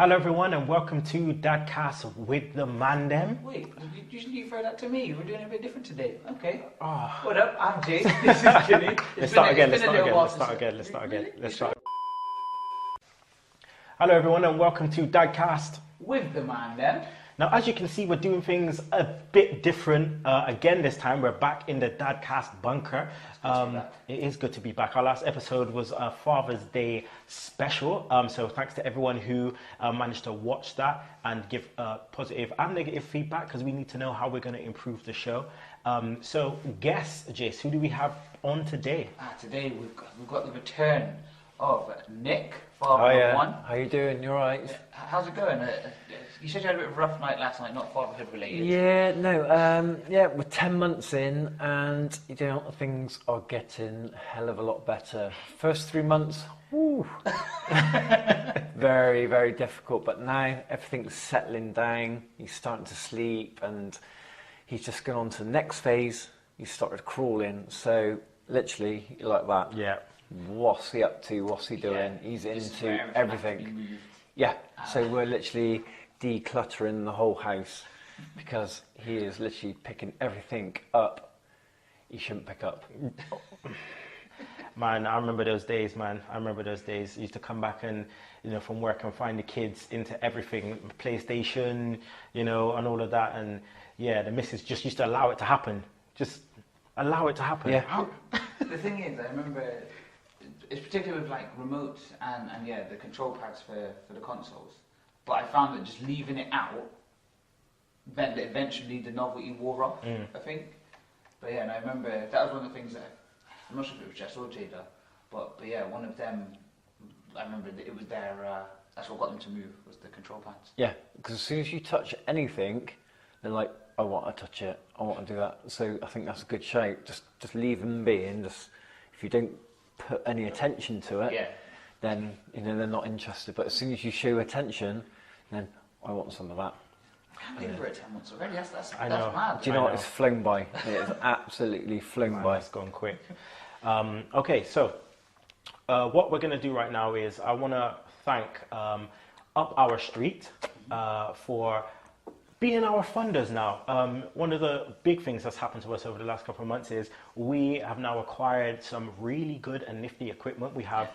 Hello everyone and welcome to Dadcast with the man them. Wait, usually you throw that to me. We're doing it a bit different today. Okay. Oh. What up? I'm Jace. This is Kinny. Let's start again. Hello everyone and welcome to Dadcast with the man them. Now, as you can see, we're doing things a bit different. Again, this time we're back in the Dadcast bunker. It is good to be back. Our last episode was a Father's Day special. So thanks to everyone who managed to watch that and give positive and negative feedback, because we need to know how we're going to improve the show. So guess, Jace, who do we have on today? Today we've got the return of Nick, father of one. How you doing? You alright? How's it going? You said you had a bit of a rough night last night, not fatherhood related. Yeah, no, we're 10 months in and things are getting a hell of a lot better. First 3 months, woo, very, very difficult, but now everything's settling down, he's starting to sleep and he's just gone on to the next phase, he started crawling, so literally like that. Yeah. What's he up to? What's he doing? Yeah. He's into everything. Yeah, so we're literally decluttering the whole house because he is literally picking everything up he shouldn't pick up. Man, I remember those days, I used to come back and, from work and find the kids into everything, PlayStation, and all of that. And yeah, the missus just used to allow it to happen. Just allow it to happen. Yeah. The thing is, I remember, it's particularly with like remotes and the control pads for the consoles. But I found that just leaving it out meant that eventually the novelty wore off, I think. But yeah, and I remember that was one of the things that, I'm not sure if it was Jess or Jada, but yeah, one of them, I remember that it was their, that's what got them to move, was the control pads. Yeah, because as soon as you touch anything, they're like, I want to touch it, I want to do that. So I think that's a good shout. Just leave them be, and just, if you don't put any attention to it, then they're not interested. But as soon as you show attention, then I want some of that. I can't believe we're at 10 months already. That's mad. Do you know what? It's flown by. It has absolutely flown by. It's gone quick. Okay, so what we're going to do right now is I want to thank Up Our Street for being our funders now. One of the big things that's happened to us over the last couple of months is we have now acquired some really good and nifty equipment. We have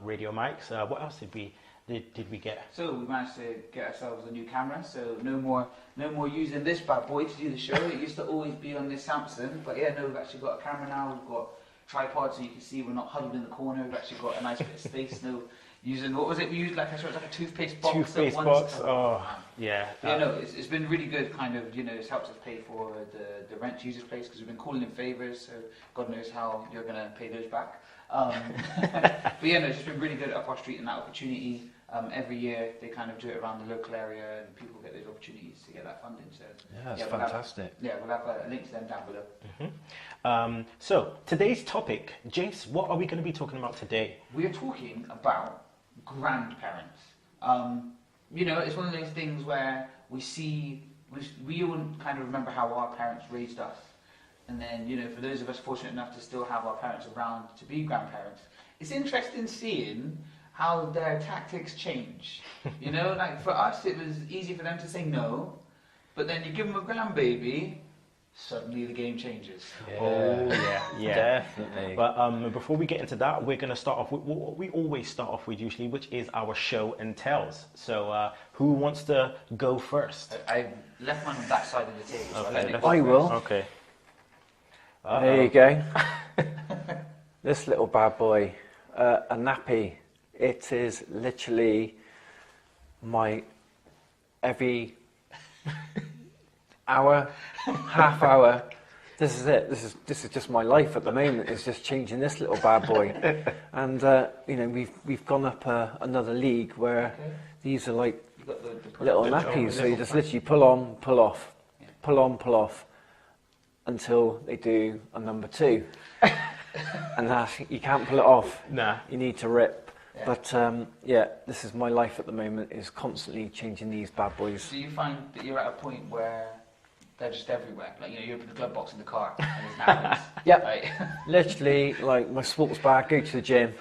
radio mics. What else did we get? So we managed to get ourselves a new camera. So no more using this bad boy to do the show. It used to always be on this Samsung, but yeah, no, we've actually got a camera now. We've got tripod, so you can see we're not huddled in the corner. We've actually got a nice bit of space. No. Using, what was it we used, like I saw it was like a toothpaste box. Toothpaste box, oh, yeah. It's been really good, kind of, it's helped us pay for the rent to use this place, because we've been calling in favours, so God knows how you're going to pay those back. But yeah, no, it's just been really good up our street and that opportunity. Every year they kind of do it around the local area and people get those opportunities to get that funding. So yeah, it's fantastic. We'll have a link to them down below. Mm-hmm. So today's topic, Jace, what are we going to be talking about today? We are talking about grandparents. It's one of those things where we all kind of remember how our parents raised us, and then for those of us fortunate enough to still have our parents around to be grandparents, it's interesting seeing how their tactics change. Like for us it was easy for them to say no, but then you give them a grandbaby, suddenly the game changes. Yeah. Oh, yeah. Definitely. But before we get into that, we're going to start off with what we always start off with usually, which is our show and tells. So who wants to go first? I left mine on that side of the table, so Okay, I will. Okay. There you go. This little bad boy, a nappy. It is literally my every hour, half hour. This is it. This is just my life at the moment. It's just changing this little bad boy, and we've gone up another league where these are like little nappies. So you just literally pull on, pull off, pull on, pull off, until they do a number 2, and you can't pull it off. Nah. You need to rip. Yeah. But this is my life at the moment, is constantly changing these bad boys. Do you find that you're at a point where they're just everywhere? Like, you open the glove box in the car and there's nappies. Yeah, literally, like my sports bag, go to the gym,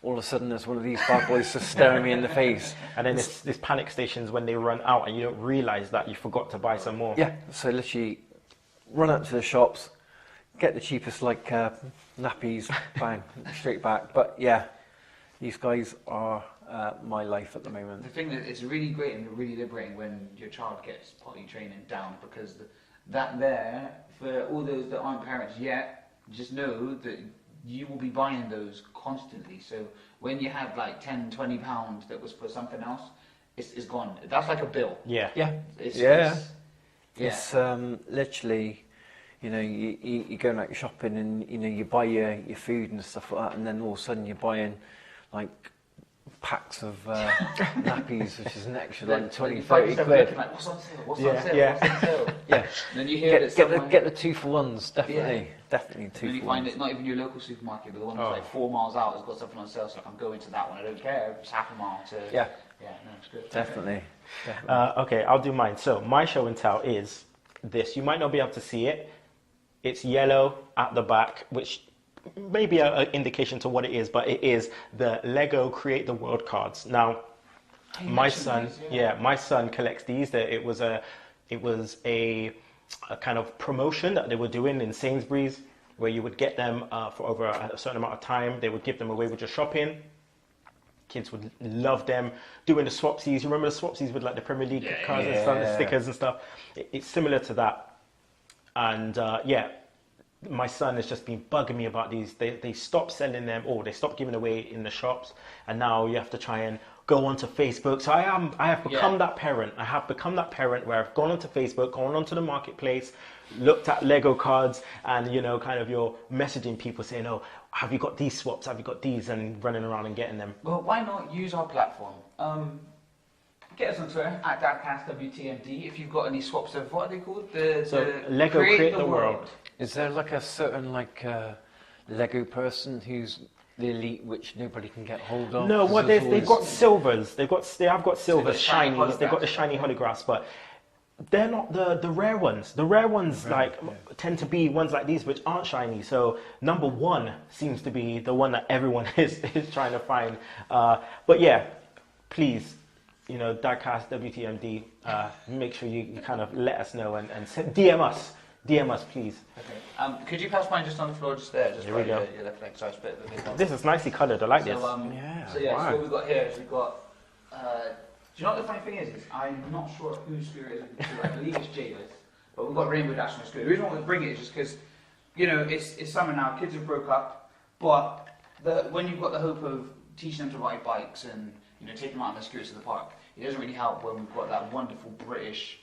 all of a sudden there's one of these bad boys just staring me in the face. And then this panic stations when they run out and you don't realise that you forgot to buy some more. Yeah, so literally run up to the shops, get the cheapest nappies, bang, straight back. But yeah, these guys are my life at the moment. The thing that it's really great and really liberating when your child gets potty training down, because that there, for all those that aren't parents yet, just know that you will be buying those constantly. So when you have like £10-20 that was for something else, it's gone. That's like a bill. Yeah. It's literally, you know, you go like shopping and, you know, you buy your food and stuff like that, and then all of a sudden you're buying like packs of nappies, which is an extra like 20-30 quid. Like, what's on sale? What's Yeah, on sale? yeah. What's on sale? Yeah. And then you hear that someone... Get the 2-for-1s, definitely. Yeah. Definitely 2-for-1s. And you find it not even your local supermarket, but the one that's like 4 miles out has got something on sale, so I can go into that one. I don't care if it's half a mile to... Yeah. Yeah, no, it's good. Definitely. Okay, I'll do mine. So my show and tell is this. You might not be able to see it. It's yellow at the back, which may be an indication to what it is, but it is the Lego Create the World cards. Now, my son collects these. It was a kind of promotion that they were doing in Sainsbury's, where you would get them for over a certain amount of time. They would give them away with your shopping. Kids would love them. Doing the swapsies. You remember the swapsies with like the Premier League cards and stuff, the stickers and stuff? It's similar to that. And my son has just been bugging me about these. They stopped selling them, or they stopped giving away in the shops, and now you have to try and go onto Facebook. So I have become that parent. I have become that parent where I've gone onto Facebook, gone onto the marketplace, looked at Lego cards, and you know, kind of you're messaging people saying, "Oh, have you got these swaps? Have you got these?" and running around and getting them. Well, why not use our platform? Get us on Twitter at Dadcast WTMD if you've got any swaps of what are they called? The Lego Create the World. Is there like a certain Lego person who's the elite, which nobody can get hold of? No, what they've got silvers. They have got silvers, shiny shinies. They've got the shiny holographs, but they're not the rare ones. The rare ones tend to be ones like these, which aren't shiny. So number one seems to be the one that everyone is trying to find. But yeah, please. You know, Dadcast, WTMD, make sure you kind of let us know and DM us, please. Okay. Could you pass mine just on the floor, just there? Just Here we go. Your left leg, so it's a bit of a big one. This is nicely coloured, I like this. So what we've got here is we've got... do you know what the funny thing is I'm not sure whose scooter it is. I believe it's Jada's, but we've got Rainbow Dash on the scooter. The reason why we bring it is just because, you know, it's summer now, kids have broke up, but when you've got the hope of teaching them to ride bikes and, you know, taking them out on their scooters to the park, it doesn't really help when we've got that wonderful British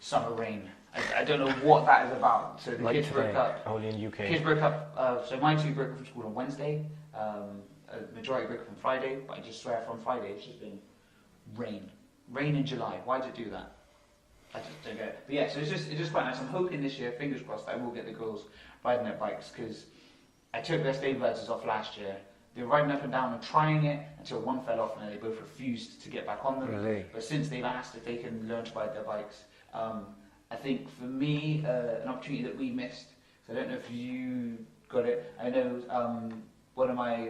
summer rain. I don't know what that is about. So the kids broke up. Only in UK. Kids broke up. So my two broke up from school on Wednesday. A majority broke up on Friday. But I just swear from Friday it's just been rain. Rain in July. Why did it do that? I just don't get it. But yeah, so it's just quite nice. I'm hoping this year, fingers crossed, that I will get the girls riding their bikes, because I took their stabilizers off last year. They were riding up and down and trying it until one fell off, and then they both refused to get back on them. Really? But since they've asked if they can learn to ride their bikes, I think for me, an opportunity that we missed. So I don't know if you got it. I know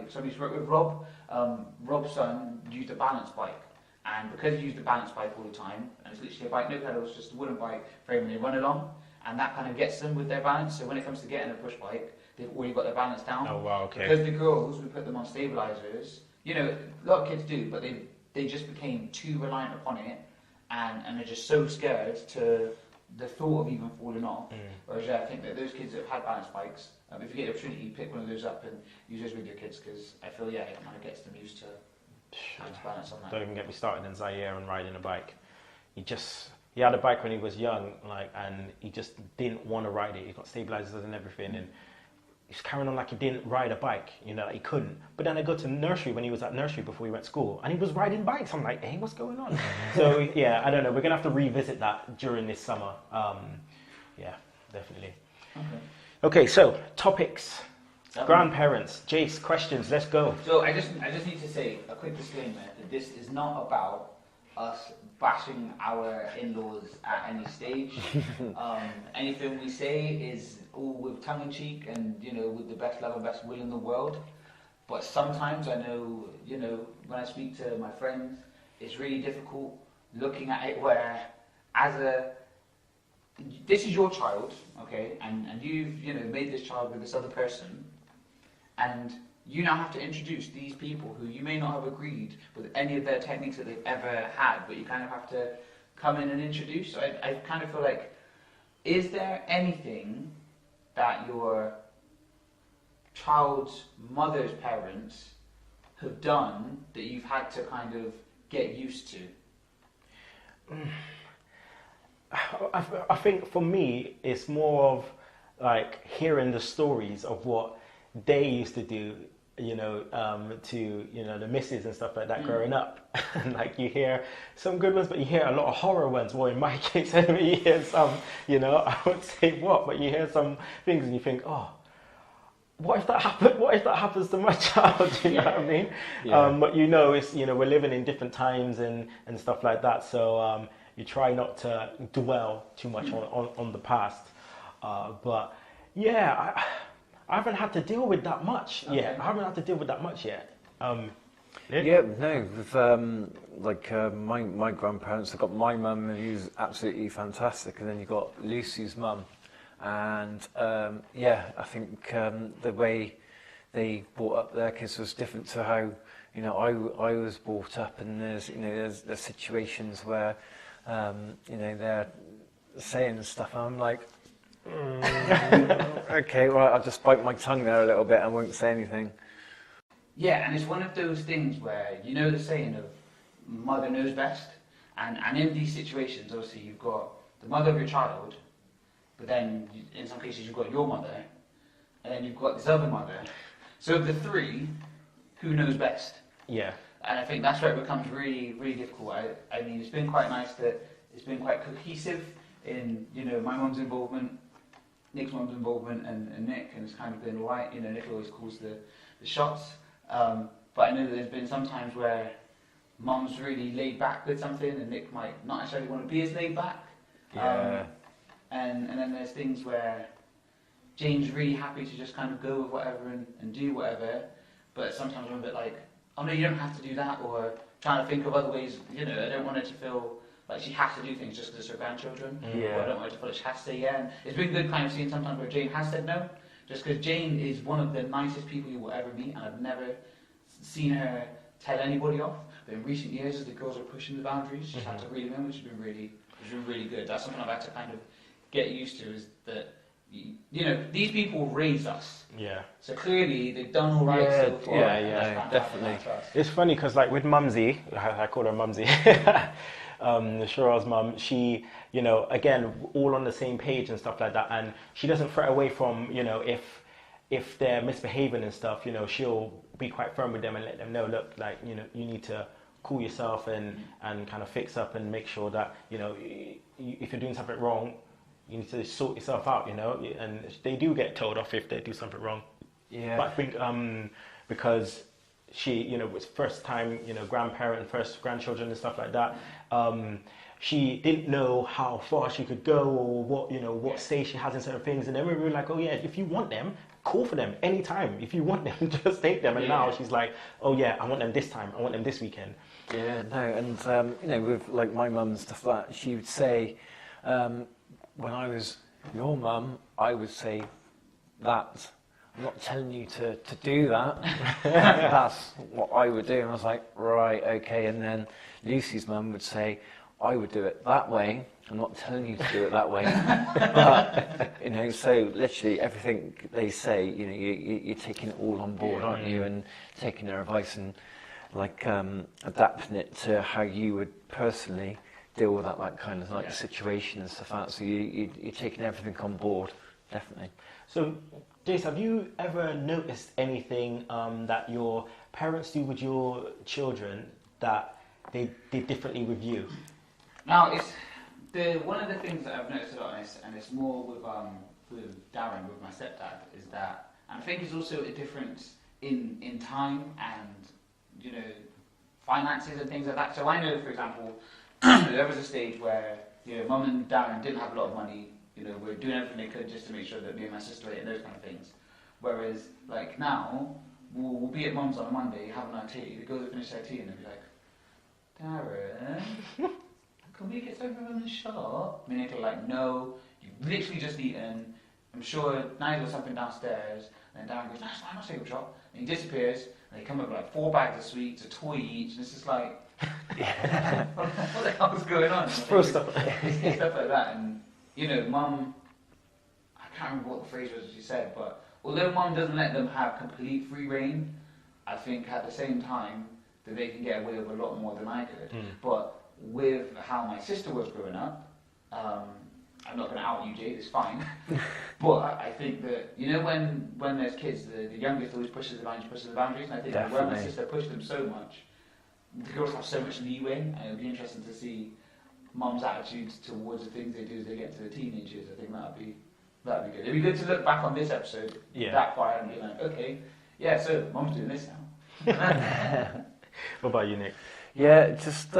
somebody's worked with Rob. Rob's son used a balance bike, and because he used a balance bike all the time, and it's literally a bike, no pedals, just a wooden bike frame, and they run along, and that kind of gets them with their balance. So when it comes to getting a push bike, they've already got their balance down. Oh wow, okay. Because the girls, we put them on stabilizers. You know, a lot of kids do, but they just became too reliant upon it, and they're just so scared to the thought of even falling off. Whereas I think that those kids that have had balance bikes, if you get the opportunity, pick one of those up and use those with your kids, because I feel it kind of gets them used to having to balance on that. Don't even get me started in Zaire and riding a bike. He had a bike when he was young, and he just didn't want to ride it. He got stabilizers and everything, and he's carrying on like he didn't ride a bike, you know, like he couldn't. But then I got to nursery when he was at nursery before he went to school, and he was riding bikes. I'm like, hey, what's going on? So yeah, I don't know. We're gonna have to revisit that during this summer. Yeah, definitely. Okay, so topics. Grandparents, Jace, questions. Let's go. So I just need to say a quick disclaimer that this is not about us bashing our in-laws at any stage. Anything we say is all with tongue in cheek and, you know, with the best love and best will in the world. But sometimes I know, when I speak to my friends, it's really difficult looking at it where, this is your child, okay, and you've, made this child with this other person, and you now have to introduce these people who you may not have agreed with any of their techniques that they've ever had, but you kind of have to come in and introduce. So I kind of feel like, is there anything that your child's mother's parents have done that you've had to kind of get used to? I think for me, it's more of like hearing the stories of what they used to do, to the misses and stuff like that growing up. And like you hear some good ones, but you hear a lot of horror ones. Well, in my case, you hear some, I won't say what, but you hear some things and you think, oh, what if that happens? What if that happens to my child? You know what I mean? Yeah. But it's we're living in different times and stuff like that. So you try not to dwell too much on the past. But yeah, I haven't had to deal with that much yet. I haven't had to deal with that much yet. Yeah, no, with my grandparents, I've got my mum who's absolutely fantastic, and then you've got Lucy's mum. And I think the way they brought up their kids was different to how I was brought up. And there's situations where they're saying stuff, and I'm like, okay, well, I'll just bite my tongue there a little bit and won't say anything. Yeah, and it's one of those things where the saying of mother knows best, and in these situations, obviously, you've got the mother of your child. But then, in some cases, you've got your mother, and then you've got this other mother. So of the three, who knows best? Yeah. And I think that's where it becomes really, really difficult. I mean, it's been quite nice that it's been quite cohesive in, my mum's involvement, Nick's mum's involvement, and Nick, and it's kind of been alright. Nick always calls the shots. But I know that there's been some times where mum's really laid back with something, and Nick might not necessarily want to be as laid back. Yeah. And then there's things where Jane's really happy to just kind of go with whatever and do whatever, but sometimes I'm a bit like, oh no, you don't have to do that, or trying to think of other ways, I don't want her to feel like she has to do things just because it's her grandchildren, or I don't want her to feel like she has to say yeah. And it's been good kind of seeing sometimes where Jane has said no, just because Jane is one of the nicest people you will ever meet, and I've never seen her tell anybody off. But in recent years, as the girls are pushing the boundaries, she's had to reel them in, which has been really good. That's something I've had to kind of get used to, is that these people raised us. Yeah. So clearly they've done all right so far. Yeah, definitely. It's funny because like with Mumsy, I call her Mumsy, Cheryl's mum, she, again, all on the same page and stuff like that, and she doesn't fret away from, if they're misbehaving and stuff, she'll be quite firm with them and let them know, look, like, you need to cool yourself and kind of fix up and make sure that, if you're doing something wrong, you need to sort yourself out, and they do get told off if they do something wrong. Yeah. But I think because she, was first time, grandparent, first grandchildren and stuff like that, she didn't know how far she could go or what say she has in certain things. And then we were like, oh yeah, if you want them, call for them anytime. If you want them, just take them. And now she's like, oh yeah, I want them this time. I want them this weekend. Yeah, no, and with like my mum and stuff like that, she would say, when I was your mum, I would say that. I'm not telling you to do that. That's what I would do. And I was like, right, okay. And then Lucy's mum would say, I would do it that way. I'm not telling you to do it that way. But, so literally everything they say, you're taking it all on board, aren't you? And taking their advice and like adapting it to how you would personally deal with that kind of like situation and stuff like that. So you're taking everything on board, definitely. So, Jace, have you ever noticed anything that your parents do with your children that they did differently with you? Now, it's one of the things that I've noticed a lot, and it's more with Darren, with my stepdad, is that, and I think it's also a difference in time and finances and things like that. So I know, for example, there was a stage where Mum and Darren didn't have a lot of money. We're doing everything they could just to make sure that me and my sister ate and those kind of things. Whereas, like now, we'll be at mum's on a Monday, having our tea. They go to finish their tea and they'll be like, Darren, can we get something from the shop? I mean, they're like, no, you've literally just eaten. I'm sure Nigel got something downstairs. And then Darren goes, no, it's fine, I'll take a shop. And he disappears. And they come up with like 4 bags of sweets, a toy each. And it's just like, what the hell's going on? Stuff like that. And, you know, mum, I can't remember what the phrase was she said, but although mum doesn't let them have complete free reign, I think at the same time that they can get away with a lot more than I could. But with how my sister was growing up, I'm not going to out you, Jade, it's fine. But I think that, you know, when there's kids, the youngest always pushes the boundaries, and I think that when my sister pushed them so much, the girls have so much leeway, and it'll be interesting to see mum's attitudes towards the things they do as they get to the teenagers. I think that'd be good. It'd be good to look back on this episode that far and be like, okay, yeah, so mum's doing this now. What about you, Nick? Yeah, just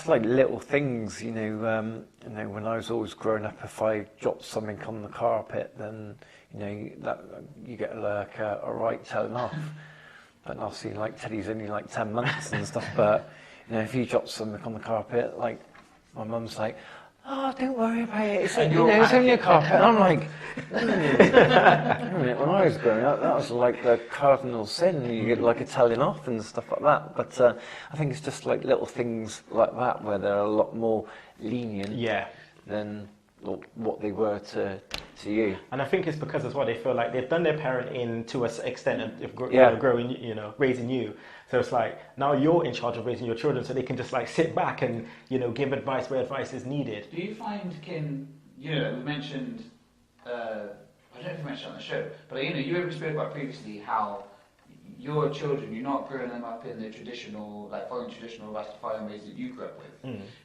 like little things, you know, when I was always growing up, if I dropped something on the carpet, then, you know, that you get like a right telling off. But obviously, like Teddy's only like 10 months and stuff. But you know, if you drop something on the carpet, like my mum's like, "Oh, don't worry about it. It's, you know, it's only a carpet." And I'm like, when I was growing up, that was like the cardinal sin. You get like a telling off and stuff like that. But I think it's just like little things like that where they're a lot more lenient than what they were to you. And I think it's because as well they feel like they've done their parenting to an extent of growing, you know, raising you. So it's like now you're in charge of raising your children, so they can just like sit back and, you know, give advice where advice is needed. Do you find, Kin, you know, we mentioned, I don't know if you mentioned on the show, but you know, you spoke about previously how your children, you're not growing them up in the traditional, like following traditional Rastafarian ways that you grew up with.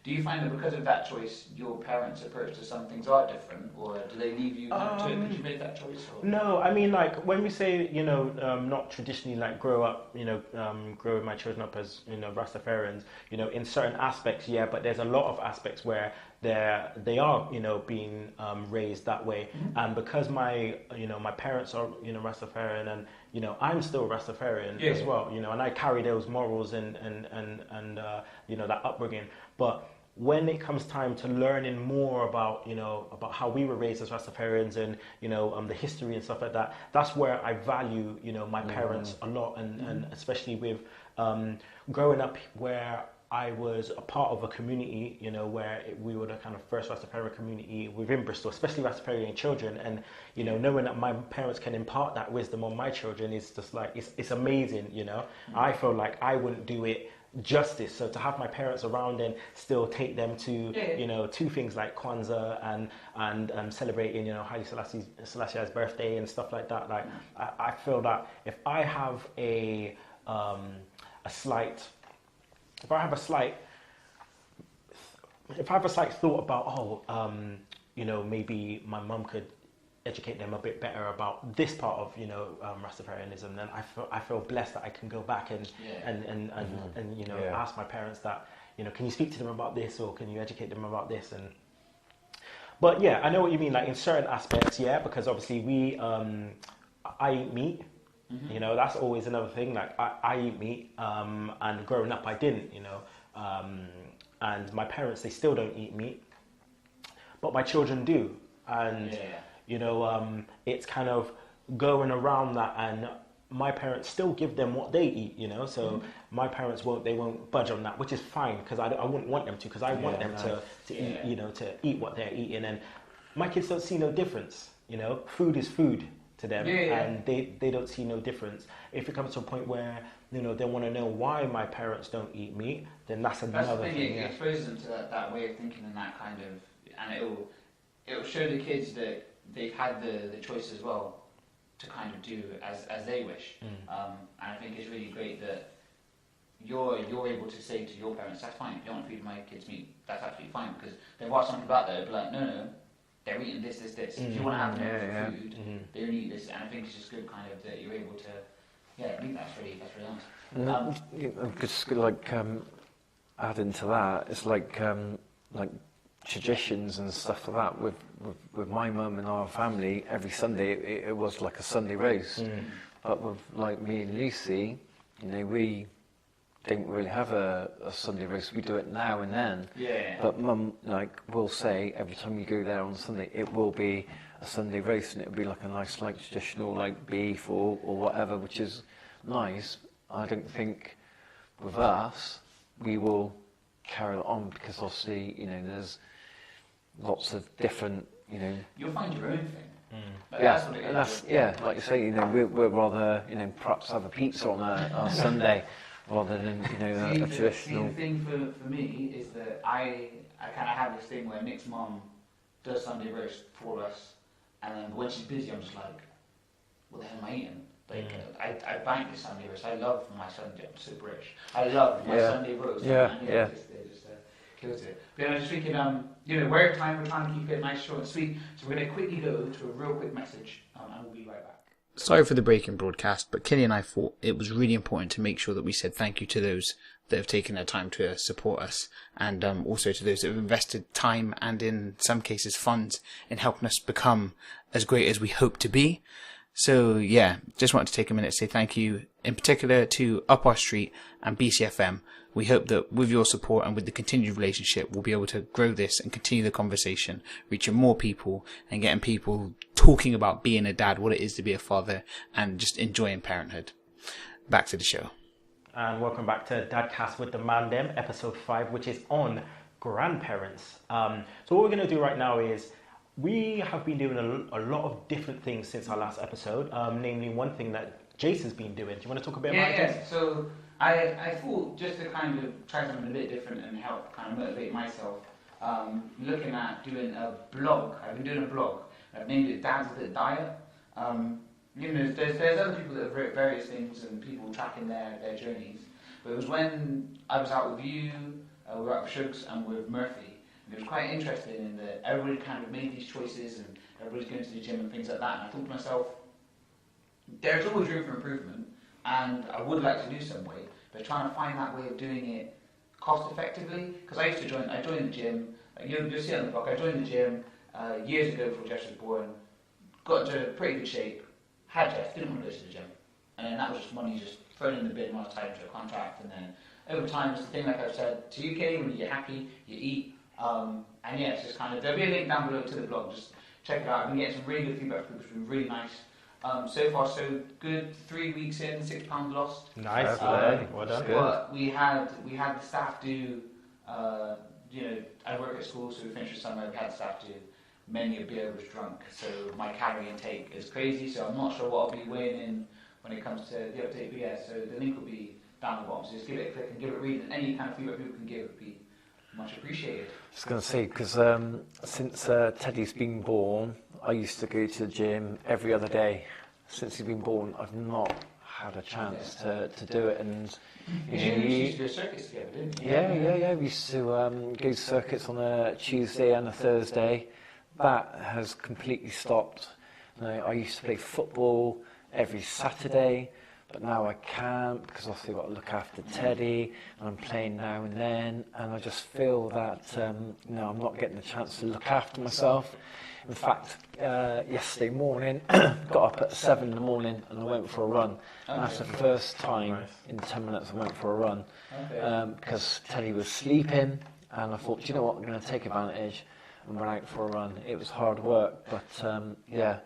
Do you find that because of that choice, your parents' approach to some things are different, or do they leave you to it? Could you make that choice? Or? No, I mean, like when we say, you know, not traditionally like grow up, you know, growing my children up as, you know, Rastafarians, you know, in certain aspects, yeah, but there's a lot of aspects where they are, you know, being raised that way, and because my parents are, you know, Rastafarian, and you know, I'm still Rastafarian as well, you know, and I carry those morals and you know, that upbringing. But when it comes time to learning more about, you know, about how we were raised as Rastafarians and, you know, the history and stuff like that, that's where I value, you know, my parents a lot, and especially with growing up where I was a part of a community, you know, where we were the kind of first Rastafarian community within Bristol, especially Rastafarian children, and you know, knowing that my parents can impart that wisdom on my children is just like it's amazing, you know. I feel like I wouldn't do it justice. So to have my parents around and still take them to you know, to things like Kwanzaa and celebrating, you know, Haile Selassie's birthday and stuff like that. Like I feel that if I have a slight thought about, you know, maybe my mum could educate them a bit better about this part of, you know, Rastafarianism, then I feel blessed that I can go back and you know, ask my parents that, you know, can you speak to them about this, or can you educate them about this? And but yeah, I know what you mean, like in certain aspects, yeah, because obviously I eat meat. You know, that's always another thing. Like I eat meat, and growing up I didn't, you know, and my parents, they still don't eat meat, but my children do, and you know, it's kind of going around that, and my parents still give them what they eat, you know. So my parents won't budge on that, which is fine, because I wouldn't want them to, because I want them to eat, you know, to eat what they're eating, and my kids don't see no difference. You know, food is food to them, and they don't see no difference. If it comes to a point where, you know, they want to know why my parents don't eat meat, then that's another thing. It exposes them to that way of thinking, and that kind of, and it'll show the kids that they've had the choice as well to kind of do as they wish. And I think it's really great that you're able to say to your parents, that's fine, if you don't want to feed my kids meat, that's absolutely fine, because they've watched something about that, they'll be like, no, they're eating this. If you want to have them food, they only eat this. And I think it's just good kind of that you're able to, I think that's really nice. Just like adding to that, it's like traditions and stuff like that with my mum and our family. Every Sunday it was like a Sunday roast. But with like me and Lucy, you know, we don't really have a Sunday roast. We do it now and then. Yeah. But Mum like will say every time you go there on Sunday, it will be a Sunday roast, and it'll be like a nice like traditional like beef or whatever, which is nice. I don't think with us we will carry it on, because obviously, you know, there's lots of different, you know. You'll find your own thing. Like, Yeah, that's what it is. that's, yeah, like you say, you know, we're rather, you know, perhaps have a pizza on a Sunday rather than, you know, a traditional. The thing for me is that I kind of have this thing where Nick's mum does Sunday roast for us, and then when she's busy, I'm just like, what the hell am I eating? Like, I bank this Sunday roast. I love my Sunday. I'm so British. I love my Sunday roast. Yeah, and, yeah. It just kills it. But I was just thinking, you know, we're trying to keep it nice, short and sweet. So we're going to quickly go to a real quick message, and we'll be right back. Sorry for the break in broadcast, but Kinny and I thought it was really important to make sure that we said thank you to those that have taken their time to support us, and also to those that have invested time and in some cases funds in helping us become as great as we hope to be. So yeah, just wanted to take a minute to say thank you, in particular to Up Our Street and BCFM. We hope that with your support and with the continued relationship, we'll be able to grow this and continue the conversation, reaching more people and getting people talking about being a dad, what it is to be a father, and just enjoying parenthood. Back to the show. And welcome back to Dadcast with the Man Dem, episode 5, which is on grandparents. So what we're going to do right now is, we have been doing a lot of different things since our last episode, namely one thing that Jace has been doing. Do you want to talk a bit about it? Yeah, so I thought, just to kind of try something a bit different and help kind of motivate myself, looking at doing a blog. I've been doing a blog. I've named it Dad's That Diet. You know, there's other people that have written various things and people tracking their journeys. But it was when I was out with you, we were out with Shugs and with Murphy. And it was quite interesting in that everybody kind of made these choices and everybody's going to the gym and things like that. And I thought to myself, there's always room for improvement, and I would like to do some way, but trying to find that way of doing it cost effectively. Because I joined the gym, you'll see it on the blog, I joined the gym years ago before Jess was born, got into pretty good shape, had Jess, didn't want to go to the gym. And then that was just money just thrown in the bin when I was tied into a contract. And then over time, it's the thing like I've said to you, Kenny, when you get happy, you eat. And yeah, it's just kind of, there'll be a link down below to the blog, just check it out. I've been getting some really good feedback from people, it's been really nice. So far so good, 3 weeks in, 6 pounds lost. Nice, well done. But we had the staff do, you know, I work at school, so we finished the summer, we had the staff do many a beer was drunk, so my calorie intake is crazy, so I'm not sure what I'll be weighing in when it comes to the update, but yeah, so the link will be down the bottom, so just give it a click and give it a read, and any kind of feedback people can give would be much appreciated. I was going to say, because since Teddy's been born, I used to go to the gym every other day. Since he's been born, I've not had a chance to do it. And you used to do circuits together, didn't you? Yeah. We used to go to circuits on a Tuesday and a Thursday. That has completely stopped. You know, I used to play football every Saturday, but now I can't, because obviously I've got to look after Teddy, and I'm playing now and then, and I just feel that you know, I'm not getting the chance to look after myself. In fact, yesterday morning, got up at 7 in the morning and I went for a run. And that's the first time in 10 minutes I went for a run, because Teddy was sleeping, and I thought, do you know what, I'm going to take advantage and went out for a run. It was hard work, but yeah.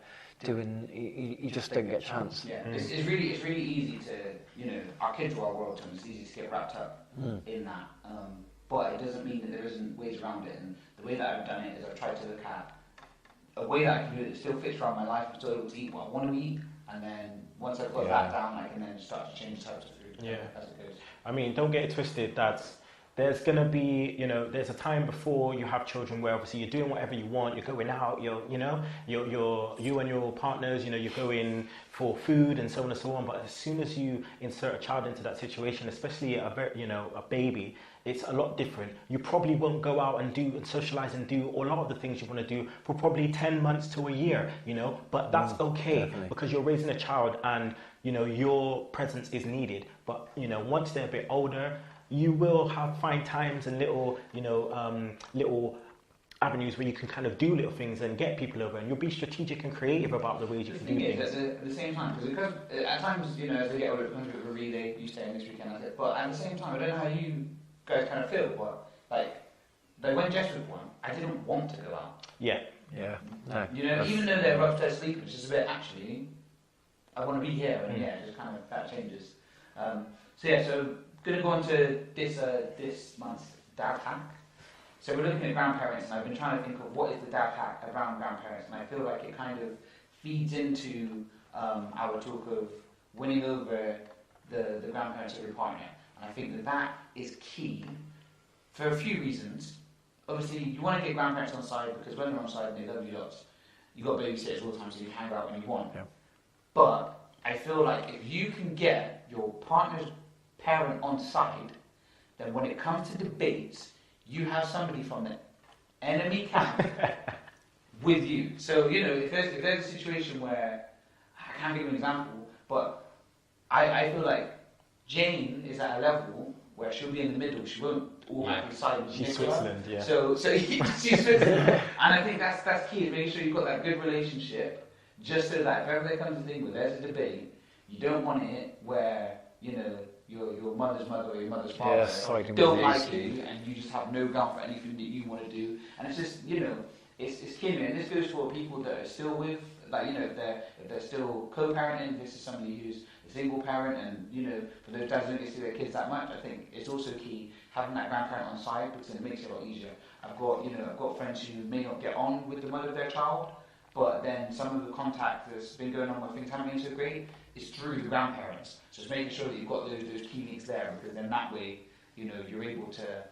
You just don't get a chance. Yeah, it's really easy to, you know, our kids are our world, and it's easy to get wrapped up in that. But it doesn't mean that there isn't ways around it. And the way that I've done it is I've tried to look at a way that I can do it that still fits around my life, but still able to eat what I want to eat. And then once I've got that down, I can then start to change types of food as it goes. I mean, don't get it twisted. There's going to be, you know, there's a time before you have children where obviously you're doing whatever you want, you're going out, you and your partners, you know, you're going for food and so on and so on. But as soon as you insert a child into that situation, especially a baby, it's a lot different. You probably won't go out and socialize and do a lot of the things you want to do for probably 10 months to a year, you know, but that's okay, definitely. Because you're raising a child and, you know, your presence is needed. But, you know, once they're a bit older, you will find times and little avenues where you can kind of do little things and get people over, and you'll be strategic and creative about the ways you can do things. At the same time, because at times, you know, as they get older, it becomes a bit of a relay. You stay this weekend, that's it. But at the same time, I don't know how you guys kind of feel, but like when Jess was born, I didn't want to go out. Yeah. No. You know, even though they're upstairs sleeping, it's just a bit, actually, I want to be here, and just kind of, that changes. So going to go on to this month's dad hack. So we're looking at grandparents, and I've been trying to think of what is the dad hack around grandparents, and I feel like it kind of feeds into our talk of winning over the grandparents of your partner. And I think that is key for a few reasons. Obviously, you want to get grandparents on side because when they're on side, they love you lots. You've got babysitters all the time, so you hang out when you want. Yeah. But I feel like if you can get your partner's parent on side, then when it comes to debates, you have somebody from the enemy camp with you. So, you know, if there's a situation where, I can't give you an example, but I feel like Jane is at a level where she'll be in the middle, she won't automatically side with She's Nicola. Switzerland, yeah. So she's Switzerland. And I think that's key, is making sure you've got that good relationship, just so that if ever there comes a thing where there's a debate, you don't want it where, you know, your mother's mother or your mother's father don't like you, and you just have no ground for anything that you want to do. And it's just, you know, it's key. And this goes for people that are still with, like, you know, if they're still co-parenting, this is somebody who's a single parent, and, you know, for those dads who don't get to see their kids that much, I think it's also key having that grandparent on side, because it makes it a lot easier. I've got friends who may not get on with the mother of their child, but then some of the contact that's been going on where things haven't been so great is through the grandparents. So it's making sure that you've got those key links there, because then that way, you know, you're able to.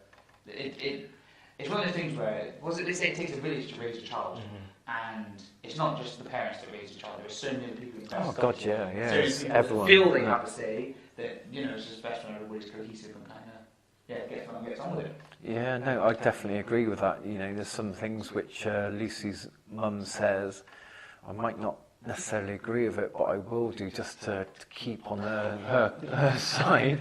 It's one of those things where they say it takes a village to raise a child, and it's not just the parents that raise a child. There are so many people who Oh God, yeah, it's everyone. Feel they have to say that, you know, it's just best when everybody's cohesive and kind of gets on with it. Yeah, no, I definitely agree with that. You know, there's some things which Lucy's mum says, I might not necessarily agree with it, but I will do just to keep on her side.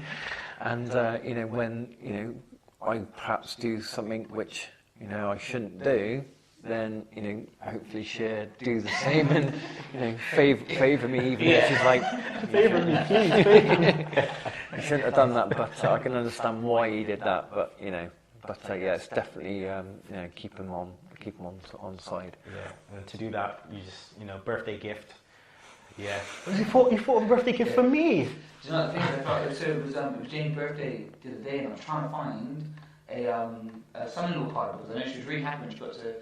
And you know, when, you know, I perhaps do something which, you know, I shouldn't do, then, you know, hopefully she'll do the same and, you know, favour me, even if she's like, Favour me, please, favour me. I shouldn't have done that, but I can understand why he did that. But, you know, yeah, it's definitely, you know, keep him on side. Yeah, and to do that, you just, you know, birthday gift. Yeah. You thought a birthday gift for me? Do you know the thing I thought? It was Jane's birthday the other day, and I was trying to find a son-in-law card, because I know she was really happy when she got to.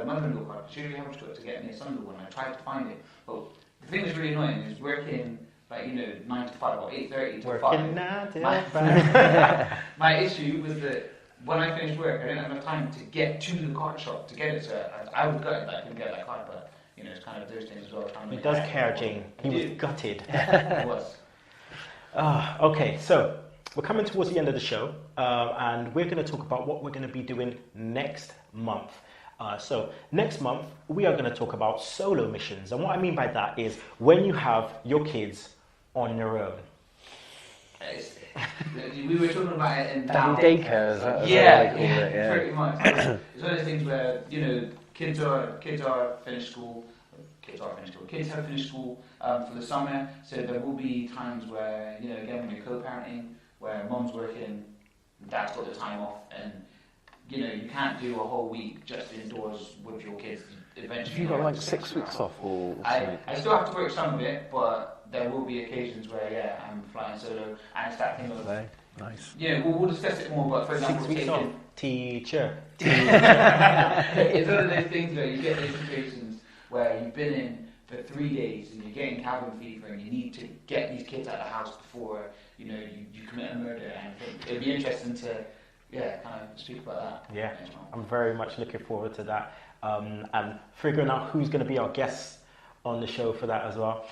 Mother-in-law card. She was really happy when she got to get me a son-in-law one. I tried to find it, but the thing that's really annoying is working, like, you know, 9 to 5 or 8:30 to 5. Working 9 to 5. My issue was that when I finished work, I didn't have enough time to get to the card shop to get it. So I was gutted that I couldn't get that card, but, you know, it's kind of those things as well. He does care, Jane. He was gutted. He was. Okay, so we're coming towards the end of the show, and we're going to talk about what we're going to be doing next month. So next month, we are going to talk about solo missions. And what I mean by that is when you have your kids on your own. We were talking about it in Daddy daycare, is that yeah, pretty much. It's one of those things where, you know, kids have finished school for the summer, so there will be times where, you know, again, when you're co-parenting, where mom's working, dad's got the time off, and, you know, you can't do a whole week just indoors with your kids. Eventually, you got like 6 weeks off, or I still have to work some of it, but there will be occasions where, I'm flying solo, and it's that thing of, nice. Yeah, we'll discuss it more, but for example, 6 weeks off. Teacher. It's one of those things where you get those situations where you've been in for 3 days and you're getting cabin fever and you need to get these kids out of the house before, you know, you commit a murder. And I think it'd be interesting to, kind of speak about that. Yeah, I'm very much looking forward to that, and figuring out who's going to be our guests on the show for that as well.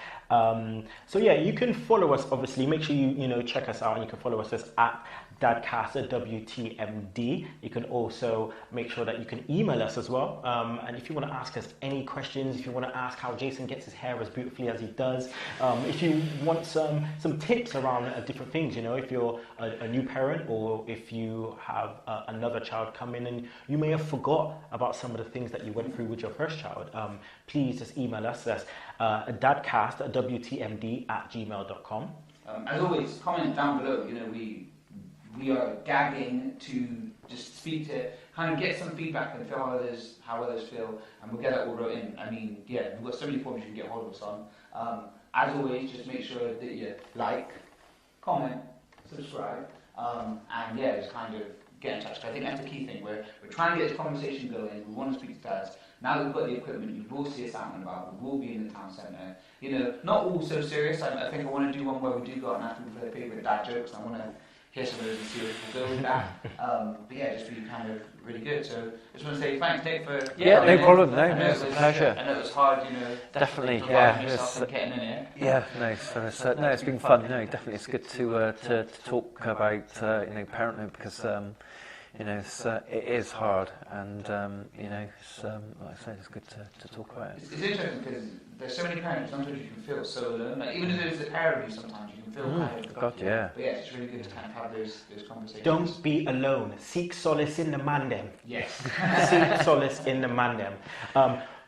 So yeah, you can follow us, obviously. Make sure you check us out, and you can follow us at dadcast@WTMD. You can also make sure that you can email us as well. And if you want to ask us any questions, if you want to ask how Jason gets his hair as beautifully as he does, if you want some tips around different things, if you're a new parent or if you have another child come in and you may have forgot about some of the things that you went through with your first child, please just email us. That's dadcast@WTMD@gmail.com. As always, comment down below. We are gagging to just speak to, kind of get some feedback and feel how others feel, and we'll get that all wrote in. I mean, yeah, we've got so many forms you can get hold of us on. As always, just make sure that you like, comment, subscribe, and yeah, just kind of get in touch. I think that's the key thing. We're trying to get this conversation going. We want to speak to dads. Now that we've got the equipment, you will see us out and about. We will be in the town centre. Not all so serious. I think I want to do one where we do go out and ask people for their favourite dad jokes. I want to hear some of those and see if we'll go with that. But yeah, just be kind of really good. So I just want to say thanks, Nick, for no problem. No, it's a pleasure. I know it was hard, Definitely, yourself and getting in here. Yeah, no, so it's been fun. No, definitely, it's good to talk about parenthood because it is hard, and it's like I said, it's good to talk about it. It's interesting because there's so many parents. Sometimes you can feel so alone. Like even if there's a pair of you, sometimes you can feel kind of. God, yeah. But yeah, it's really good to kind of have those conversations. Don't be alone. Seek solace in the mandem. Yes. Seek solace in the mandem.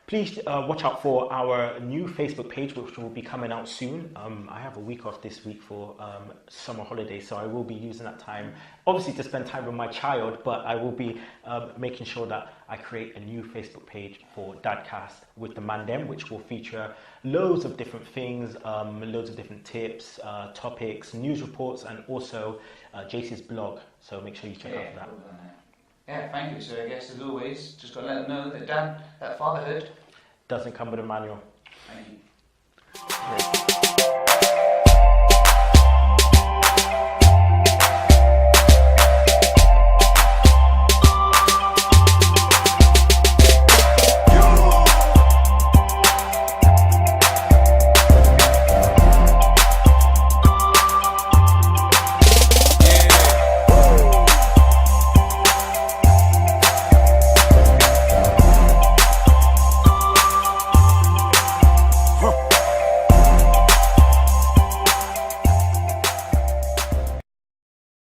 Please watch out for our new Facebook page, which will be coming out soon. I have a week off this week for summer holidays, so I will be using that time, obviously, to spend time with my child, but I will be making sure that I create a new Facebook page for Dadcast with the Mandem, which will feature loads of different things, loads of different tips, topics, news reports, and also Jace's blog. So make sure you check out that. Yeah, thank you. So I guess as always, just got to let them know that that fatherhood doesn't come with a manual. Thank you.